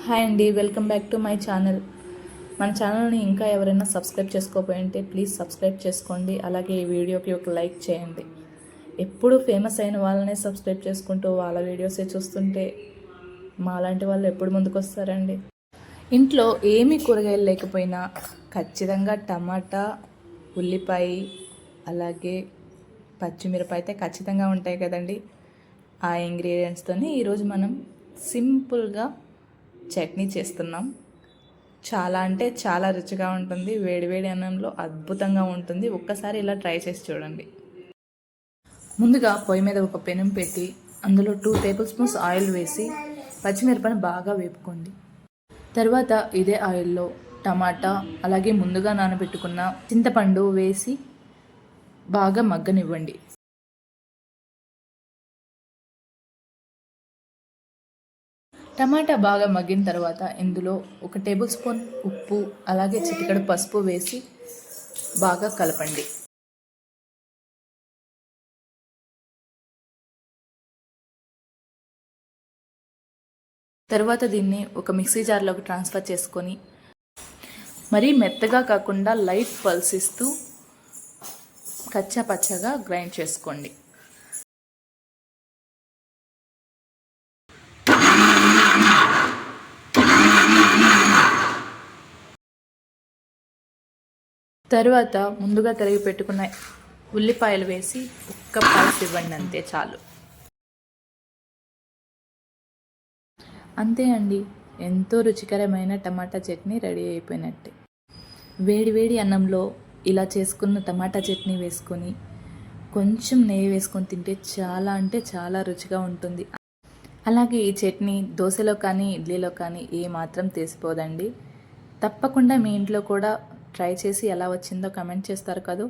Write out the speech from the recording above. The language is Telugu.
హాయ్ అండి, welcome back to my channel. మన ఛానల్ని ఇంకా ఎవరైనా సబ్స్క్రైబ్ చేసుకోకపోయింటే ప్లీజ్ సబ్స్క్రైబ్ చేసుకోండి. అలాగే ఈ వీడియోకి ఒక లైక్ చేయండి. ఎప్పుడు ఫేమస్ అయిన వాళ్ళనే సబ్స్క్రైబ్ చేసుకుంటూ వాళ్ళ వీడియోసే చూస్తుంటే మాలాంటి వాళ్ళు ఎప్పుడు ముందుకు వస్తారండి. ఇంట్లో ఏమీ కూరగాయలు లేకపోయినా ఖచ్చితంగా టమాటా, ఉల్లిపాయ, అలాగే పచ్చిమిరపకాయ అయితే ఖచ్చితంగా ఉంటాయి కదండి. ఆ ఇంగ్రీడియంట్స్తోనే ఈరోజు మనం సింపుల్గా చట్నీ చేస్తున్నాం. చాలా అంటే చాలా రుచిగా ఉంటుంది. వేడివేడి అన్నంలో అద్భుతంగా ఉంటుంది. ఒక్కసారి ఇలా ట్రై చేసి చూడండి. ముందుగా పొయ్యి మీద ఒక పెనం పెట్టి అందులో 2 టేబుల్ స్పూన్స్ ఆయిల్ వేసి పచ్చిమిరపని బాగా వేపుకోండి. తర్వాత ఇదే ఆయిల్లో టమాటా అలాగే ముందుగా నానబెట్టుకున్న చింతపండు వేసి బాగా మగ్గనివ్వండి. టమాటా బాగా మగ్గిన తర్వాత ఇందులో 1 టేబుల్ స్పూన్ ఉప్పు అలాగే చిటికెడు పసుపు వేసి బాగా కలపండి. తర్వాత దీన్ని ఒక మిక్సీ జార్లోకి ట్రాన్స్ఫర్ చేసుకొని మరీ మెత్తగా కాకుండా లైట్ పల్స్ ఇస్తూ కచ్చా పచ్చగా గ్రైండ్ చేసుకోండి. తర్వాత ముందుగా తరిగి పెట్టుకున్న ఉల్లిపాయలు వేసి ఒక్క పల్స్ ఇవ్వండి, అంతే చాలు. అంతే అండి, ఎంతో రుచికరమైన టమాటా చట్నీ రెడీ అయిపోయినట్టే. వేడి వేడి అన్నంలో ఇలా చేసుకున్న టమాటా చట్నీ వేసుకొని కొంచెం నెయ్యి వేసుకొని తింటే చాలా అంటే చాలా రుచిగా ఉంటుంది. అలాగే ఈ చట్నీ దోశలో కానీ ఇడ్లీలో కానీ ఏమాత్రం తీసిపోదండి. తప్పకుండా మీ ఇంట్లో కూడా ట్రై చేసి ఎలా వచ్చిందో కమెంట్ చేస్తారు కదా.